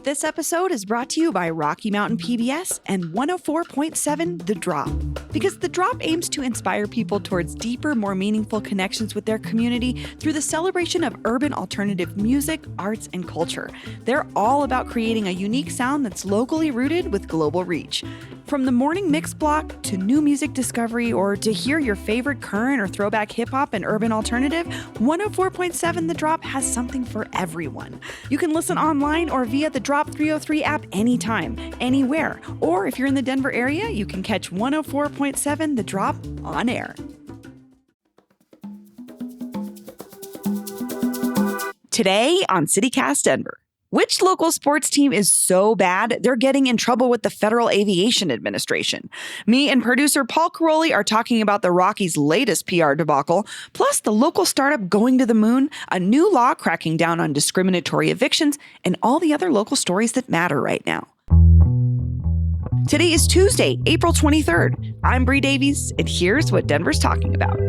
This episode is brought to you by Rocky Mountain PBS and 104.7 The Drop. Because The Drop aims to inspire people towards deeper, more meaningful connections with their community through the celebration of urban alternative music, arts, and culture. They're all about creating a unique sound that's locally rooted with global reach. From the morning mix block to new music discovery or to hear your favorite current or throwback hip-hop and urban alternative, 104.7 The Drop has something for everyone. You can listen online or via the Drop 303 app anytime, anywhere. Or if you're in the Denver area, you can catch 104.7 The Drop on air. Today on CityCast Denver. Which local sports team is so bad they're getting in trouble with the Federal Aviation Administration? Me and producer Paul Caroli are talking about the Rockies' latest PR debacle, plus the local startup going to the moon, a new law cracking down on discriminatory evictions, and all the other local stories that matter right now. Today is Tuesday, April 23rd. I'm Bree Davies, and here's what Denver's talking about.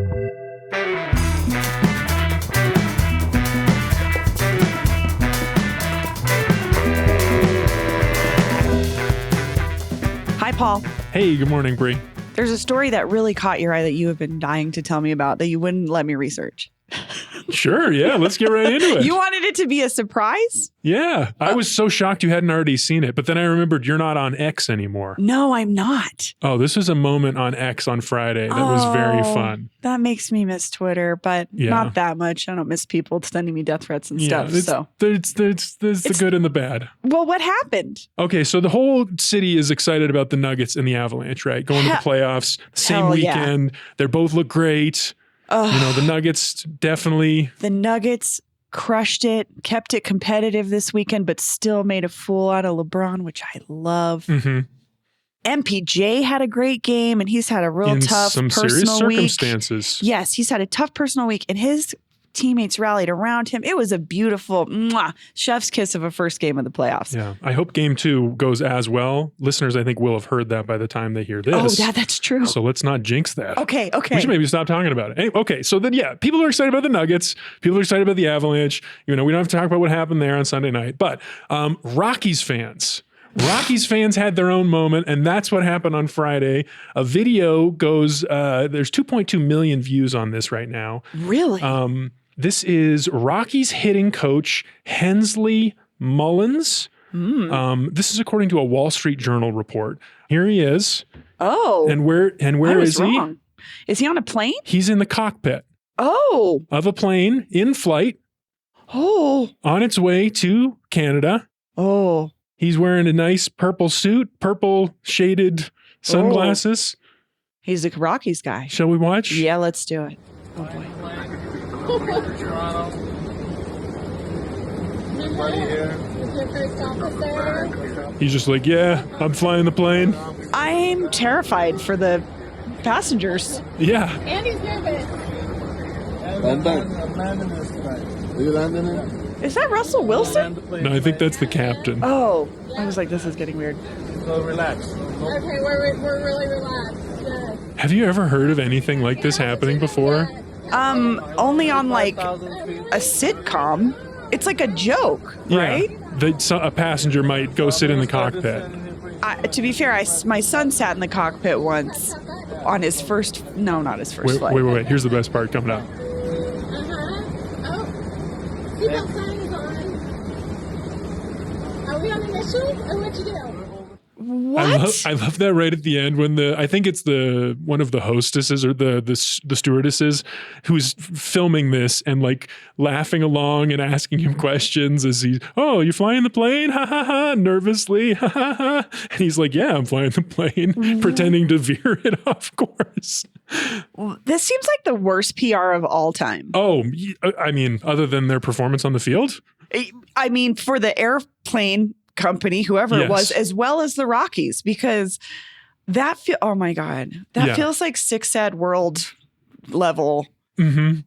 Hi, Paul. Hey, good morning, Bree. There's a story that really caught your eye that you have been dying to tell me about that you wouldn't let me research. Sure, yeah, let's get right into it. You wanted it to be a surprise? Yeah, I was so shocked you hadn't already seen it, but then I remembered you're not on X anymore. No, I'm not. Oh, this was a moment on X on Friday that was very fun. That makes me miss Twitter, but not that much. I don't miss people sending me death threats and stuff. It's the good and the bad. Well, what happened? Okay, so the whole city is excited about the Nuggets and the Avalanche, right? Going to the playoffs, same weekend. They both look great. The Nuggets definitely. The Nuggets crushed it, kept it competitive this weekend, but still made a fool out of LeBron, which I love. Mm-hmm. MPJ had a great game, and he's had a real tough personal serious week. circumstances. Yes, he's had a tough personal week, and his teammates rallied around him. It was a beautiful chef's kiss of a first game of the playoffs. Yeah, I hope game 2 goes as well. Listeners, I think, will have heard that by the time they hear this. Oh, yeah, that's true. So let's not jinx that. Okay. We should maybe stop talking about it. Anyway, okay, so then, people are excited about the Nuggets. People are excited about the Avalanche. We don't have to talk about what happened there on Sunday night. But Rockies fans had their own moment, and that's what happened on Friday. A video goes, there's 2.2 million views on this right now. Really? This is Rockies hitting coach Hensley Mullins. This is according to a Wall Street Journal report. Here he is. Oh. And where is he? Is he on a plane? He's in the cockpit. Oh. Of a plane in flight. Oh. On its way to Canada. Oh. He's wearing a nice purple suit, purple shaded sunglasses. He's a Rockies guy. Shall we watch? Yeah, let's do it. Oh, boy. Toronto. Anybody here? Is your first officer? He's just like, yeah, I'm flying the plane. I'm terrified for the passengers. Yeah. Andy's nervous. Are you landing it? Is that Russell Wilson? No, I think that's the captain. Oh, I was like, this is getting weird. So relax. Okay, we're really relaxed. Good. Have you ever heard of anything like this happening before? Only on like a sitcom. It's like a joke, right? A passenger might go sit in the cockpit. To be fair, my son sat in the cockpit once on his first, not his first flight. Wait. Here's the best part coming up. Oh, seatbelt sign is on. Are we on initials or what'd you do? What? I love that right at the end when I think it's one of the hostesses or the stewardesses who's filming this and like laughing along and asking him questions as you're flying the plane? Ha ha ha, nervously. Ha ha ha. And he's like, yeah, I'm flying the plane, pretending to veer it off course. This seems like the worst PR of all time. Oh, I mean, other than their performance on the field? I mean, for the airplane company, whoever it was, as well as the Rockies, because that oh my God, that feels like Sick Sad World level. Mm-hmm.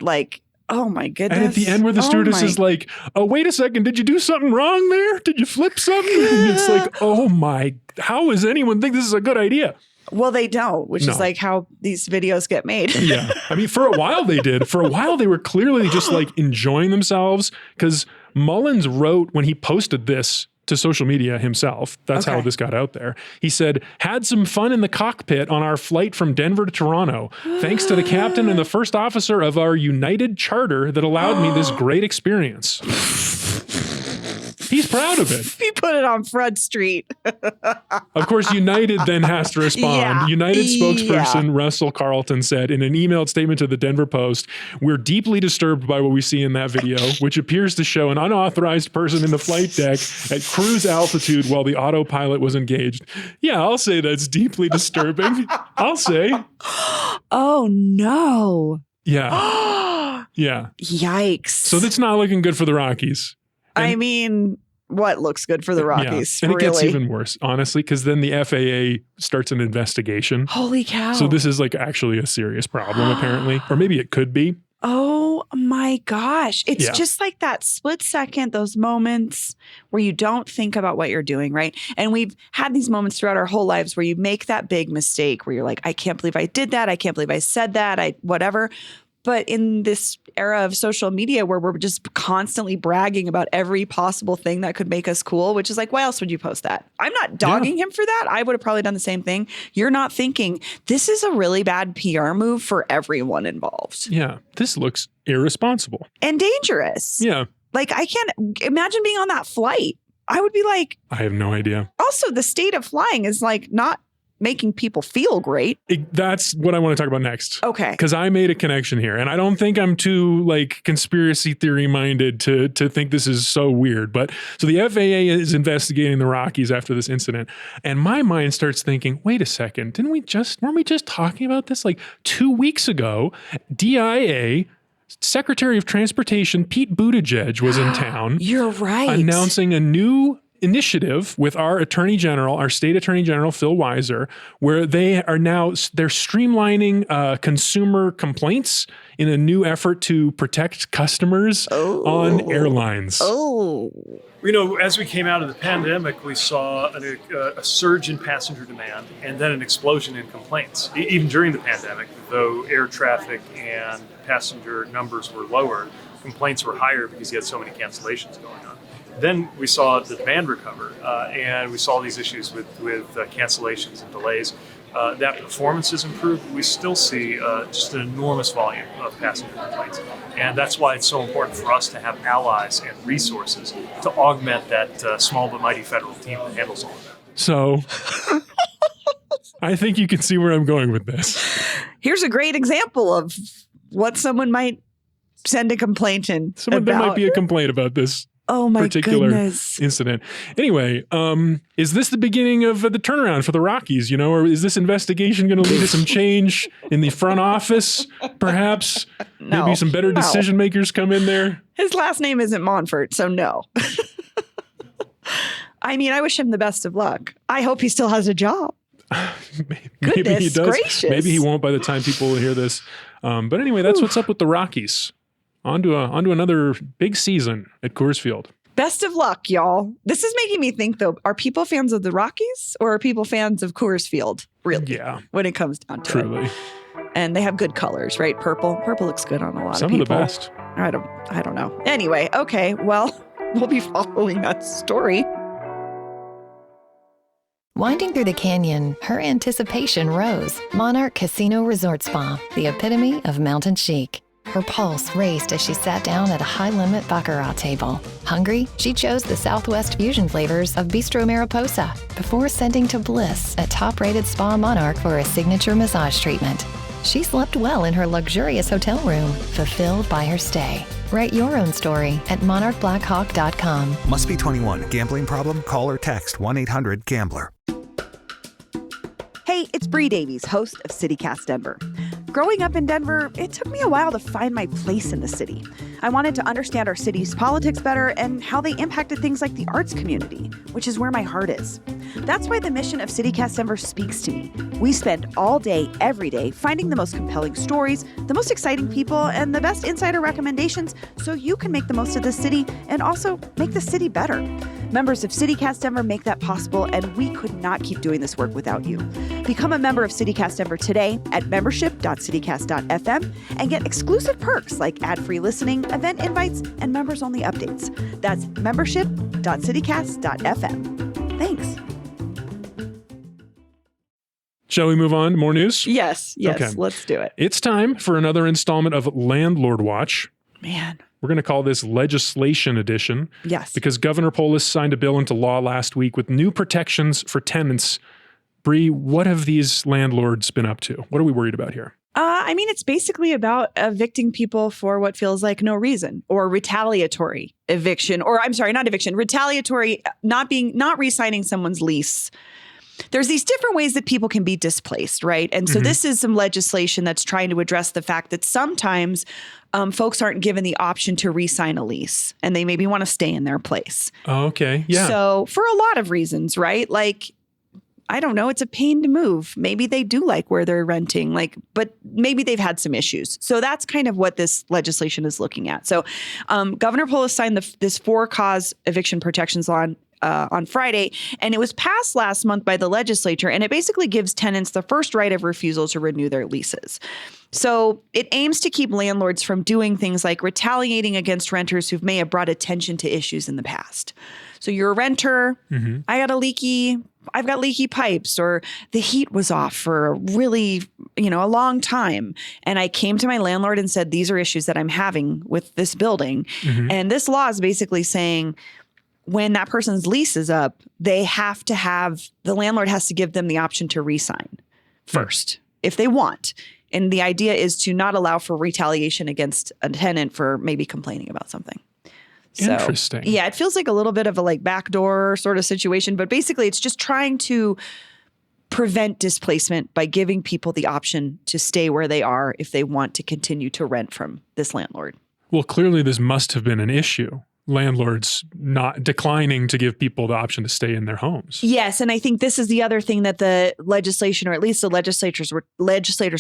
Like, oh my goodness. And at the end where the stewardess is like, oh, wait a second, did you do something wrong there? Did you flip something? And it's like, oh my, how does anyone think this is a good idea? Well, they don't, which is like how these videos get made. Yeah. I mean, for a while they did. For a while they were clearly just like enjoying themselves because Mullins wrote when he posted this to social media himself. That's how this got out there. He said, had some fun in the cockpit on our flight from Denver to Toronto, thanks to the captain and the first officer of our United charter that allowed me this great experience. He's proud of it. He put it on Front Street. Of course, United then has to respond. Yeah. United spokesperson Russell Carlton said in an emailed statement to the Denver Post, "We're deeply disturbed by what we see in that video, which appears to show an unauthorized person in the flight deck at cruise altitude while the autopilot was engaged." Yeah, I'll say that's deeply disturbing. I'll say. Oh, no. Yeah. Yeah. Yikes. So that's not looking good for the Rockies. I mean, what looks good for the Rockies? Yeah. And really? It gets even worse, honestly, because then the FAA starts an investigation. Holy cow. So this is like actually a serious problem, apparently. Or maybe it could be. Oh my gosh. It's just like that split second, those moments where you don't think about what you're doing, right? And we've had these moments throughout our whole lives where you make that big mistake where you're like, I can't believe I did that. I can't believe I said that. Whatever. But in this era of social media where we're just constantly bragging about every possible thing that could make us cool, which is like, why else would you post that? I'm not dogging him for that. I would have probably done the same thing. You're not thinking this is a really bad PR move for everyone involved. Yeah. This looks irresponsible. And dangerous. Yeah. Like, I can't imagine being on that flight. I would be like, I have no idea. Also, the state of flying is like not making people feel great. That's what I want to talk about next. Okay. Because I made a connection here. And I don't think I'm too like conspiracy theory minded to think this is so weird. But so the FAA is investigating the Rockies after this incident. And my mind starts thinking, wait a second, weren't we just talking about this like 2 weeks ago? DIA Secretary of Transportation Pete Buttigieg was in town. You're right. Announcing a new initiative with our state attorney general, Phil Weiser, where they're streamlining consumer complaints in a new effort to protect customers on airlines. Oh. You know, as we came out of the pandemic, we saw a surge in passenger demand and then an explosion in complaints. Even during the pandemic, though air traffic and passenger numbers were lower, complaints were higher because you had so many cancellations going on. Then we saw the demand recover, and we saw these issues with cancellations and delays. That performance has improved. We still see just an enormous volume of passenger complaints. And that's why it's so important for us to have allies and resources to augment that small but mighty federal team that handles all of that. So I think you can see where I'm going with this. Here's a great example of what someone might send a complaint in. There might be a complaint about this. Oh my particular goodness. incident. Anyway, is this the beginning of the turnaround for the Rockies, or is this investigation going to lead to some change in the front office? Perhaps maybe some better decision makers come in there. His last name isn't Monfort, so no. I mean, I wish him the best of luck. I hope he still has a job. Maybe he does. Gracious. Maybe he won't by the time people hear this. But anyway, that's what's up with the Rockies. On to another big season at Coors Field. Best of luck, y'all. This is making me think, though, are people fans of the Rockies or are people fans of Coors Field? Really? Yeah. When it comes down to it. And they have good colors, right? Purple. Purple looks good on a lot of people. Some of the best. I don't know. Anyway, okay. Well, we'll be following that story. Winding through the canyon, her anticipation rose. Monarch Casino Resort Spa, the epitome of mountain chic. Her pulse raced as she sat down at a high-limit baccarat table. Hungry, she chose the Southwest fusion flavors of Bistro Mariposa before sending to bliss at top-rated Spa Monarch for a signature massage treatment. She slept well in her luxurious hotel room, fulfilled by her stay. Write your own story at monarchblackhawk.com. Must be 21. Gambling problem? Call or text 1-800-GAMBLER. Hey, it's Bree Davies, host of CityCast Denver. Growing up in Denver, it took me a while to find my place in the city. I wanted to understand our city's politics better and how they impacted things like the arts community, which is where my heart is. That's why the mission of CityCast Denver speaks to me. We spend all day, every day, finding the most compelling stories, the most exciting people, and the best insider recommendations so you can make the most of the city and also make the city better. Members of CityCast Denver make that possible, and we could not keep doing this work without you. Become a member of CityCast Denver today at membership.citycast.fm and get exclusive perks like ad-free listening, event invites, and members-only updates. That's membership.citycast.fm. Thanks. Shall we move on to more news? Yes, Okay. let's do it. It's time for another installment of Landlord Watch. Man. We're going to call this Legislation Edition. Yes. Because Governor Polis signed a bill into law last week with new protections for tenants. Bree, what have these landlords been up to? What are we worried about here? It's basically about evicting people for what feels like no reason, or retaliatory eviction, or I'm sorry, not eviction, retaliatory, not re-signing someone's lease. There's these different ways that people can be displaced, right? And so this is some legislation that's trying to address the fact that sometimes folks aren't given the option to re-sign a lease, and they maybe want to stay in their place. Oh, okay. Yeah. So for a lot of reasons, right? Like, I don't know, it's a pain to move. Maybe they do like where they're renting, but maybe they've had some issues. So that's kind of what this legislation is looking at. So Governor Polis signed this 4-cause eviction protections law on Friday, and it was passed last month by the legislature, and it basically gives tenants the first right of refusal to renew their leases. So it aims to keep landlords from doing things like retaliating against renters who may have brought attention to issues in the past. So you're a renter, I've got leaky pipes, or the heat was off for a really, a long time. And I came to my landlord and said, these are issues that I'm having with this building. And this law is basically saying when that person's lease is up, the landlord has to give them the option to re-sign first if they want. And the idea is to not allow for retaliation against a tenant for maybe complaining about something. So, interesting. Yeah, it feels like a little bit of a backdoor sort of situation, but basically it's just trying to prevent displacement by giving people the option to stay where they are if they want to continue to rent from this landlord. Well, clearly this must have been an issue. Landlords not declining to give people the option to stay in their homes. Yes, and I think this is the other thing that the legislation, or at least the legislators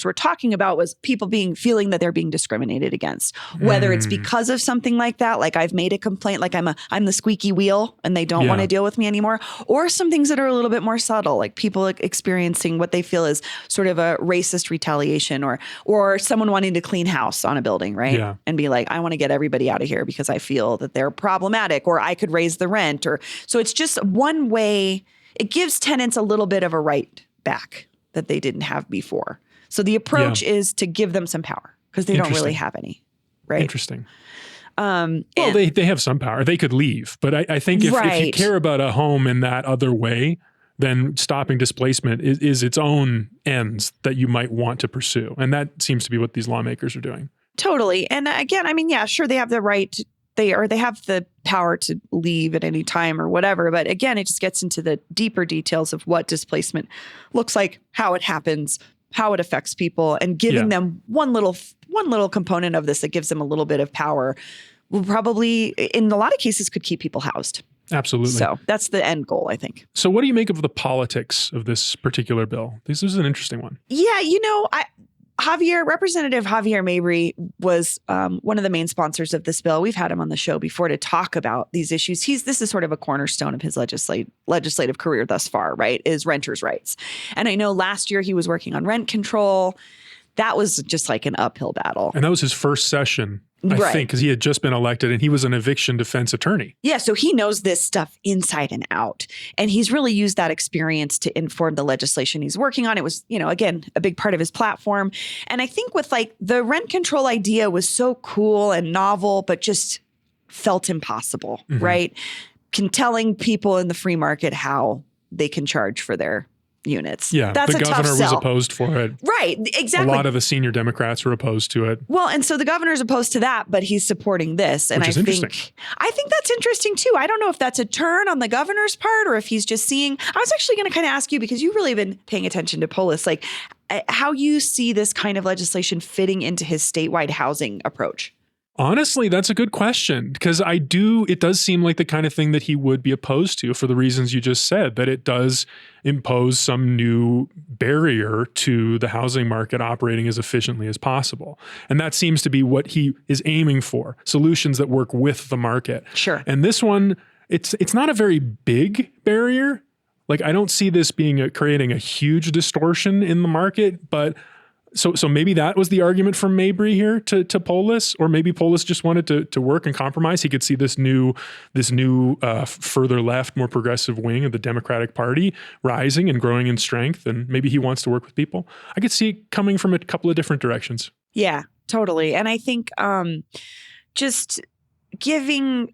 were talking about, was people feeling that they're being discriminated against. Whether it's because of something like that, like I've made a complaint, like I'm the squeaky wheel and they don't want to deal with me anymore, or some things that are a little bit more subtle, like people experiencing what they feel is sort of a racist retaliation, or someone wanting to clean house on a building, right? Yeah. And be like, I want to get everybody out of here because I feel that they're problematic, or I could raise the rent, so it's just one way. It gives tenants a little bit of a right back that they didn't have before. So the approach is to give them some power because they don't really have any, right? Interesting. Well, they have some power. They could leave, but I think if you care about a home in that other way, then stopping displacement is its own ends that you might want to pursue, and that seems to be what these lawmakers are doing. Totally. And again, sure, they have the right. They have the power to leave at any time or whatever. But again, it just gets into the deeper details of what displacement looks like, how it happens, how it affects people, and giving them one little component of this that gives them a little bit of power will probably, in a lot of cases, could keep people housed. Absolutely. So that's the end goal, I think. So what do you make of the politics of this particular bill? This is an interesting one. Yeah, Representative Javier Mabry was one of the main sponsors of this bill. We've had him on the show before to talk about these issues. This is sort of a cornerstone of his legislative career thus far, right, is renters' rights. And I know last year he was working on rent control. That was just like an uphill battle. And that was his first session, I think, because he had just been elected and he was an eviction defense attorney. Yeah, so he knows this stuff inside and out. And he's really used that experience to inform the legislation he's working on. It was, again, a big part of his platform. And I think with the rent control idea was so cool and novel, but just felt impossible, right? Telling people in the free market how they can charge for their units. Yeah, that's the governor was opposed for it. Right, exactly. A lot of the senior Democrats were opposed to it. Well, and so the governor's opposed to that, but he's supporting this. And I think that's interesting too. I don't know if that's a turn on the governor's part or if he's just seeing. I was actually going to kind of ask you, because you've really been paying attention to Polis, how you see this kind of legislation fitting into his statewide housing approach. Honestly, that's a good question, because it does seem like the kind of thing that he would be opposed to for the reasons you just said, that it does impose some new barrier to the housing market operating as efficiently as possible. And that seems to be what he is aiming for, solutions that work with the market. Sure. And this one, it's not a very big barrier. Like, I don't see this being creating a huge distortion in the market, but so maybe that was the argument from Mabry here to Polis, or maybe Polis just wanted to work and compromise. He could see this new further left, more progressive wing of the Democratic Party rising and growing in strength, and maybe he wants to work with people. I could see it coming from a couple of different directions. Yeah, totally. And I think just giving,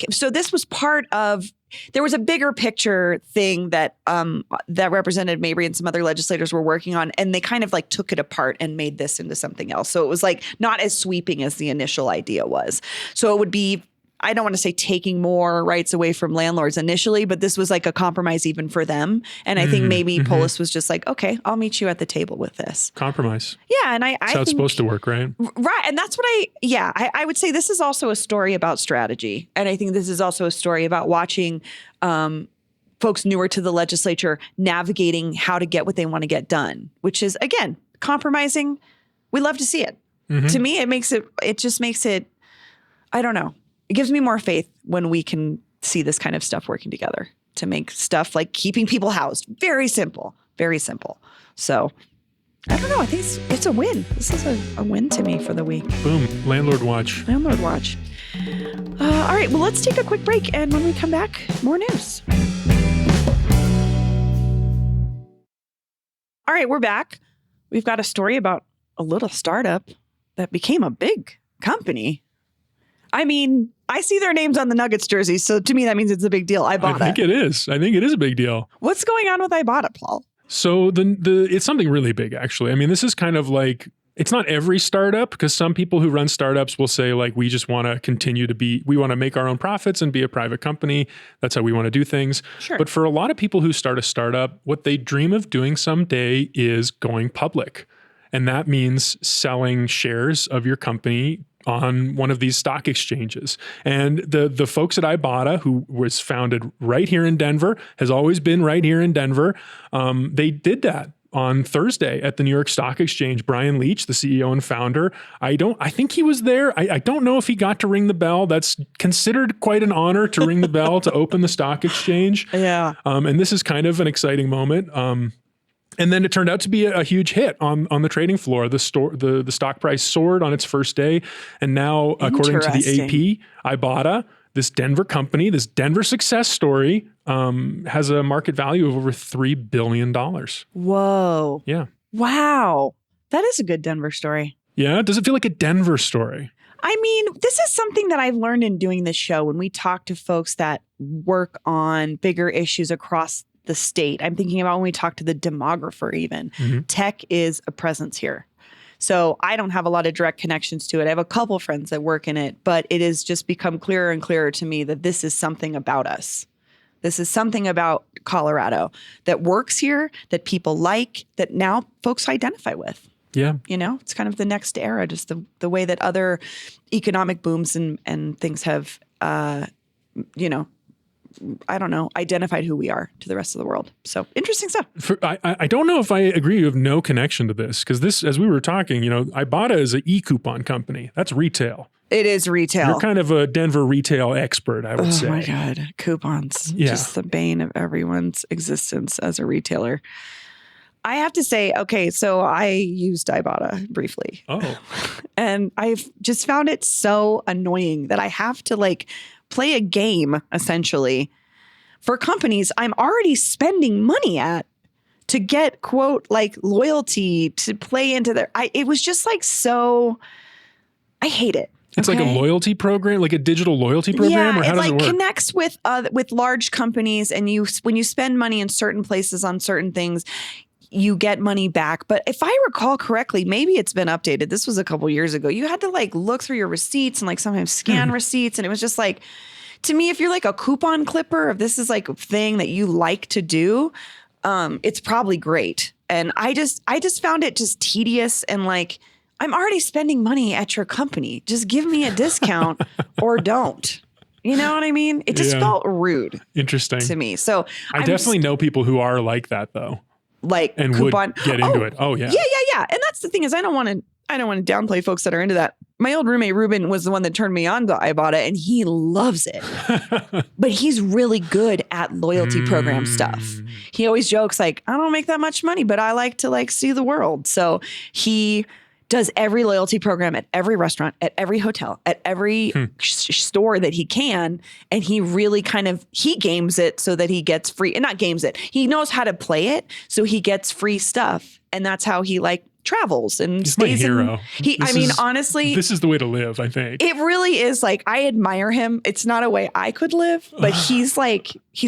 so this was part of, there was a bigger picture thing that that Representative Mabry and some other legislators were working on, and they kind of like took it apart and made this into something else. So it was like not as sweeping as the initial idea was. So it would be, I don't want to say taking more rights away from landlords initially, but this was like a compromise even for them. And I think maybe Polis was just like, okay, I'll meet you at the table with this. Compromise. Yeah. And I That's think how it's supposed to work, right? Right. And that's what I would say this is also a story about strategy. And I think this is also a story about watching folks newer to the legislature navigating how to get what they want to get done, which is, again, compromising. We love to see it. To me, it just makes it, I don't know. It gives me more faith when we can see this kind of stuff working together to make stuff like keeping people housed. Very simple. Very simple. So I don't know. I think it's a win. This is a win to me for the week. Boom. Landlord watch. Landlord watch. All right. Well, let's take a quick break. And when we come back, more news. All right. We're back. We've got a story about a little startup that became a big company. I mean, I see their names on the Nuggets jerseys, so to me that means it's a big deal. Ibotta. I think it is. I think it is a big deal. What's going on with Ibotta, Paul? So it's something really big, actually. I mean, this is kind of like, it's not every startup, because some people who run startups will say, like, we just want to continue to we want to make our own profits and be a private company. That's how we want to do things. Sure. But for a lot of people who start a startup, what they dream of doing someday is going public. And that means selling shares of your company on one of these stock exchanges. And the folks at Ibotta, who was founded right here in Denver, has always been right here in Denver, they did that on Thursday at the New York Stock Exchange. Brian Leach, the CEO and founder, I think he was there. I don't know if he got to ring the bell. That's considered quite an honor to ring the bell to open the stock exchange. Yeah. And this is kind of an exciting moment. And then it turned out to be a huge hit on the trading floor. The stock price soared on its first day. And now, according to the AP, Ibotta, this Denver company, this Denver success story, has a market value of over $3 billion. Whoa. Yeah. Wow. That is a good Denver story. Yeah. Does it feel like a Denver story? I mean, this is something that I've learned in doing this show when we talk to folks that work on bigger issues across the state. I'm thinking about when we talk to the demographer even. Tech is a presence here. So I don't have a lot of direct connections to it. I have a couple friends that work in it, but it has just become clearer and clearer to me that this is something about us. This is something about Colorado that works here, that people like, that now folks identify with. Yeah. You know, it's kind of the next era, just the way that other economic booms and things have, identified who we are to the rest of the world. So interesting stuff. I don't know if I agree you have no connection to this, because this, as we were talking, Ibotta is an e-coupon company. That's retail. It is retail. You're kind of a Denver retail expert, I would say. Oh my God. Coupons. Yeah. Just the bane of everyone's existence as a retailer. I have to say, okay, so I used Ibotta briefly. Oh. And I've just found it so annoying that I have to play a game, essentially, for companies I'm already spending money at to get, quote, loyalty to play into their... it was just so... I hate it. It's like a loyalty program, like a digital loyalty program? Yeah, or how does it work? Connects with large companies, and when you spend money in certain places on certain things, you get money back. But if I recall correctly, maybe it's been updated. This was a couple years ago. You had to look through your receipts and sometimes scan receipts. And it was just to me, if you're a coupon clipper, if this is a thing that you like to do, it's probably great. And I just found it just tedious and I'm already spending money at your company. Just give me a discount or don't. You know what I mean? It just felt rude. Interesting. To me. So I definitely know people who are like that, though. And coupon. Would get into it. Oh yeah. Yeah. And that's the thing is I don't want to downplay folks that are into that. my old roommate Ruben was the one that turned me on to Ibotta, and he loves it. But he's really good at loyalty program stuff. He always jokes like, I don't make that much money, but I like to like see the world. So he does every loyalty program at every restaurant, at every hotel, at every store that he can. And he really he games it so that he gets free, and not games it. He knows how to play it. So he gets free stuff. And that's how he like travels and He's stays my hero. Honestly, this is the way to live, I think. it really is. Like, I admire him. It's not a way I could live, but he's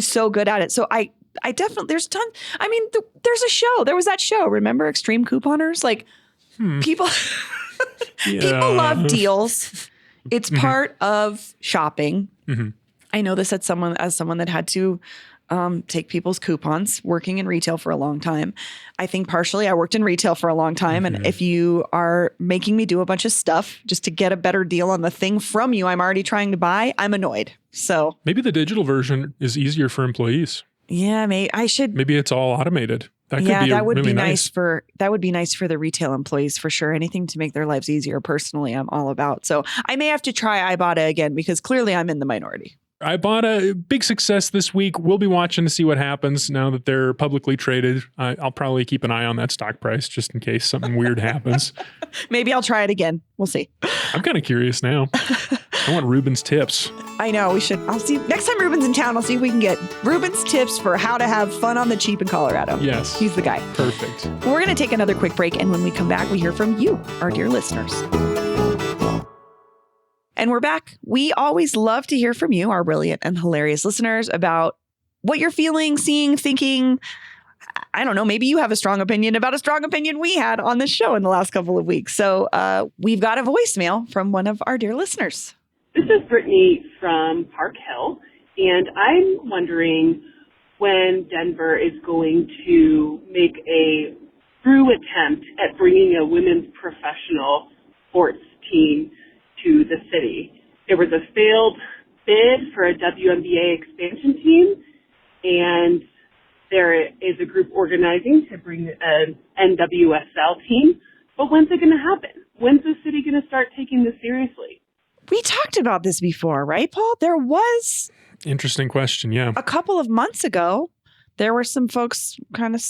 so good at it. So I definitely, there's there's a show. There was that show, remember Extreme Couponers? Like people love deals. It's part of shopping. I know this as someone that had to take people's coupons, working in retail for a long time. I think partially I worked in retail for a long time. And if you are making me do a bunch of stuff just to get a better deal on the thing from you I'm already trying to buy, I'm annoyed. So maybe the digital version is easier for employees. Yeah, maybe it's all automated. That could be that would really be nice for the retail employees for sure. Anything to make their lives easier personally, I'm all about. So I may have to try Ibotta again because clearly I'm in the minority. Ibotta, big success this week. We'll be watching to see what happens now that they're publicly traded. I'll probably keep an eye on that stock price just in case something weird happens. Maybe I'll try it again. We'll see. I'm kind of curious now. I want Ruben's tips. I know, we should. I'll see. Next time Ruben's in town, I'll see if we can get Ruben's tips for how to have fun on the cheap in Colorado. Yes. He's the guy. Perfect. We're going to take another quick break, and when we come back, we hear from you, our dear listeners. And we're back. We always love to hear from you, our brilliant and hilarious listeners, about what you're feeling, seeing, thinking. I don't know. Maybe you have a strong opinion about a strong opinion we had on this show in the last couple of weeks. So we've got a voicemail from one of our dear listeners. This is Brittany from Park Hill, and I'm wondering when Denver is going to make a true attempt at bringing a women's professional sports team to the city. There was a failed bid for a WNBA expansion team, and there is a group organizing to bring an NWSL team. But when's it going to happen? When's the city going to start taking this seriously? We talked about this before, right, Paul? There was... Interesting question, yeah. A couple of months ago, there were some folks kind of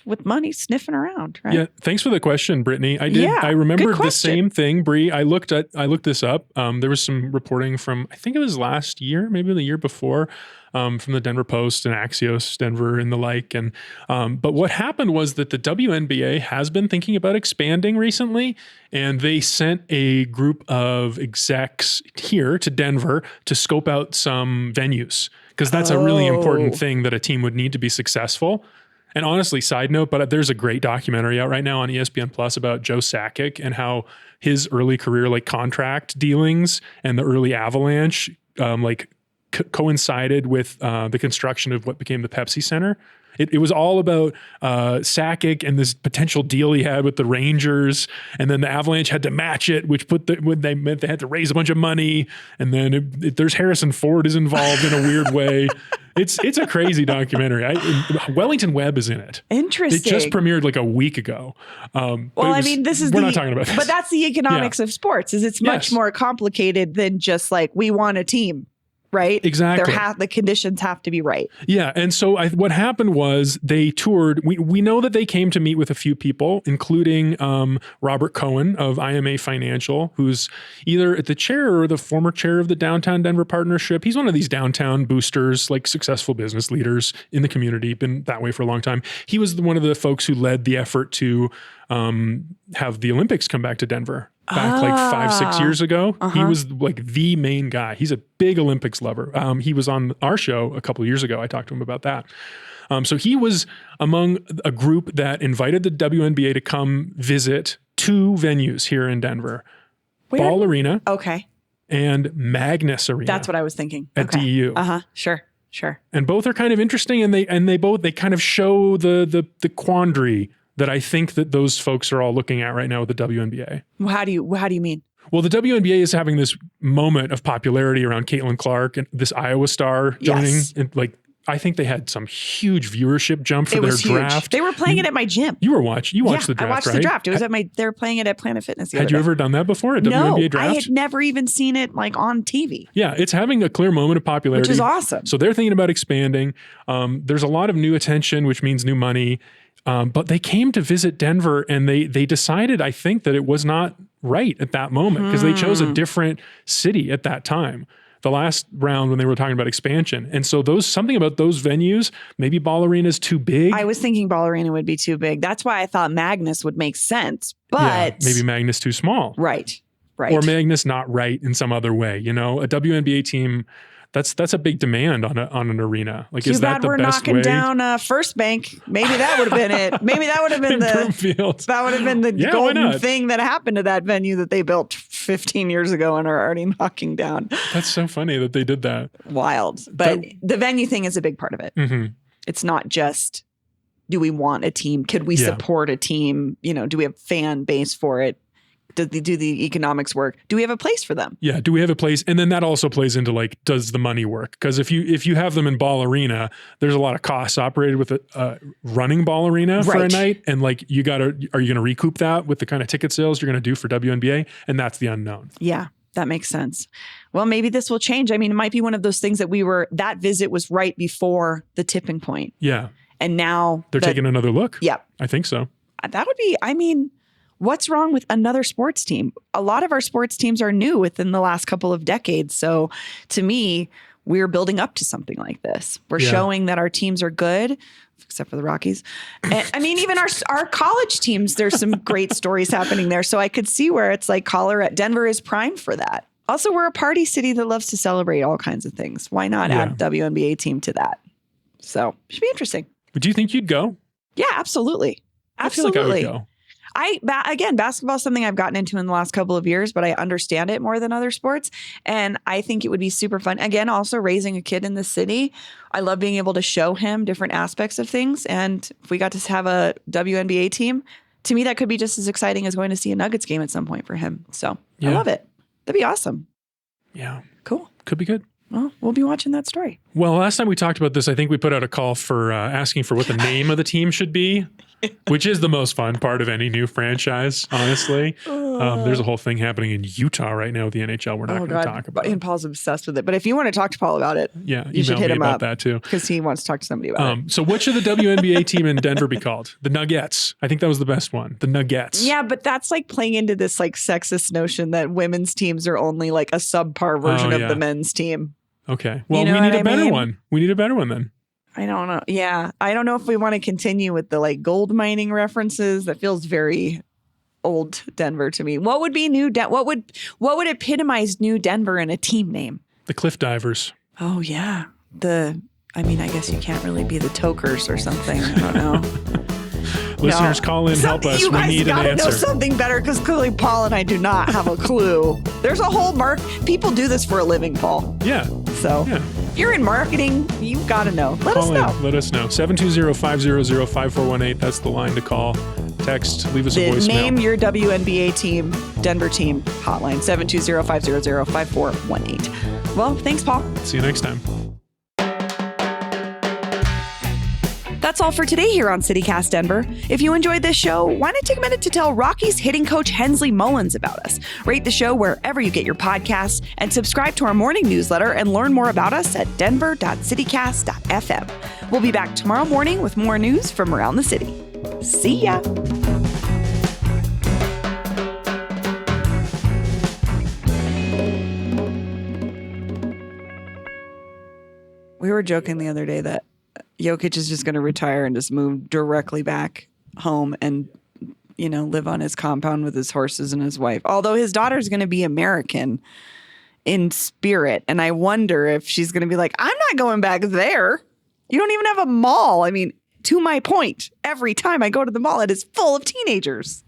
with money sniffing around, right? Yeah, thanks for the question, Brittany. I did. Yeah, I remembered the same thing, Bree. I looked this up. There was some reporting from, I think it was last year, maybe the year before, from the Denver Post and Axios Denver and the like. And but what happened was that the WNBA has been thinking about expanding recently, and they sent a group of execs here to Denver to scope out some venues, because that's a really important thing that a team would need to be successful. And honestly, side note, but there's a great documentary out right now on ESPN Plus about Joe Sakic and how his early career, like contract dealings and the early Avalanche, coincided with the construction of what became the Pepsi Center. It was all about Sakic and this potential deal he had with the Rangers, and then the Avalanche had to match it, which they meant they had to raise a bunch of money. And then there's Harrison Ford is involved in a weird way. It's a crazy documentary. Wellington Webb is in it. Interesting. It just premiered like a week ago. We're not talking about this. But that's the economics of sports. Is it's much more complicated than just like we want a team. Right? Exactly. The conditions have to be right. Yeah. And so what happened was they toured. We know that they came to meet with a few people, including Robert Cohen of IMA Financial, who's either at the chair or the former chair of the Downtown Denver Partnership. He's one of these downtown boosters, like successful business leaders in the community, been that way for a long time. He was one of the folks who led the effort to have the Olympics come back to Denver. Back like 5-6 years ago. He was like the main guy. He's a big Olympics lover. He was on our show a couple of years ago. I talked to him about that. So he was among a group that invited the WNBA to come visit 2 venues here in Denver. Where? Ball Arena. Okay. And Magnus Arena. That's what I was thinking. At DU. Sure. And both are kind of interesting, and they kind of show the quandary that I think that those folks are all looking at right now with the WNBA. Well, how do you mean? Well, the WNBA is having this moment of popularity around Caitlin Clark and this Iowa star joining. Yes. And like I think they had some huge viewership jump for It their was huge. draft. They were playing it at my gym. You watched the draft, I watched right? the draft. It was they were playing it at Planet Fitness. Had you ever done that before? A WNBA draft? I had never even seen it like on TV. Yeah, it's having a clear moment of popularity. Which is awesome. So they're thinking about expanding. There's a lot of new attention, which means new money. But they came to visit Denver and they decided, I think, that it was not right at that moment because they chose a different city at that time. The last round when they were talking about expansion. And so something about those venues, maybe Ball Arena is too big. I was thinking Ball Arena would be too big. That's why I thought Magnus would make sense. But yeah, maybe Magnus too small. Right. Or Magnus not right in some other way. You know, a WNBA team, that's a big demand on an arena. Like, too is that bad the we're best knocking way? down First Bank. Maybe that would have been it. Maybe that would have been the golden thing that happened to that venue that they built 15 years ago and are already knocking down. That's so funny that they did that. Wild. But the venue thing is a big part of it. Mm-hmm. It's not just, do we want a team? Could we support a team? You know, do we have fan base for it? Do the economics work? Do we have a place for them? Yeah. Do we have a place? And then that also plays into like, does the money work? Because if you have them in Ball Arena, there's a lot of costs operated with a running Ball Arena for a night. And like, are you going to recoup that with the kind of ticket sales you're going to do for WNBA? And that's the unknown. Yeah, that makes sense. Well, maybe this will change. I mean, it might be one of those things that visit was right before the tipping point. Yeah. And now they're taking another look. Yep. I think so. That would be, I mean, what's wrong with another sports team? A lot of our sports teams are new within the last couple of decades. So to me, we're building up to something like this. We're showing that our teams are good, except for the Rockies. And, I mean, even our college teams, there's some great stories happening there. So I could see where it's like Denver is primed for that. Also, we're a party city that loves to celebrate all kinds of things. Why not add WNBA team to that? So it should be interesting. But do you think you'd go? Yeah, absolutely. Absolutely. I feel like I would go. Again, basketball is something I've gotten into in the last couple of years, but I understand it more than other sports. And I think it would be super fun. Again, also raising a kid in the city. I love being able to show him different aspects of things. And if we got to have a WNBA team, to me, that could be just as exciting as going to see a Nuggets game at some point for him. So I love it. That'd be awesome. Yeah. Cool. Could be good. Well, we'll be watching that story. Well, last time we talked about this, I think we put out a call for asking for what the name of the team should be, which is the most fun part of any new franchise, honestly. There's a whole thing happening in Utah right now with the NHL we're not going to talk about. And Paul's obsessed with it. But if you want to talk to Paul about it, you should hit him about up that too. Because he wants to talk to somebody about it. So what should the WNBA team in Denver be called? The Nuggets. I think that was the best one. The Nuggets. Yeah, but that's like playing into this like sexist notion that women's teams are only like a subpar version of the men's team. Okay. Well, we need a better one. We need a better one then. I don't know. Yeah. I don't know if we want to continue with the like gold mining references. That feels very old Denver to me. What would be new? What would epitomize new Denver in a team name? The Cliff Divers. Oh, yeah. I guess you can't really be the Tokers or something. I don't know. Listeners, call in, help us. We need an answer. You guys gotta know something better because clearly Paul and I do not have a clue. There's a whole people do this for a living, Paul. Yeah. So if you're in marketing, you've got to know. Let us know. Let us know. 720-500-5418. That's the line to call. Text, leave us a voicemail. Name your WNBA team, Denver team hotline, 720-500-5418. Well, thanks, Paul. See you next time. That's all for today here on CityCast Denver. If you enjoyed this show, why not take a minute to tell Rockies hitting coach Hensley Mullins about us? Rate the show wherever you get your podcasts and subscribe to our morning newsletter and learn more about us at denver.citycast.fm. We'll be back tomorrow morning with more news from around the city. See ya. We were joking the other day that Jokic is just going to retire and just move directly back home and, live on his compound with his horses and his wife. Although his daughter's going to be American in spirit. And I wonder if she's going to be like, I'm not going back there. You don't even have a mall. I mean, to my point, every time I go to the mall, it is full of teenagers.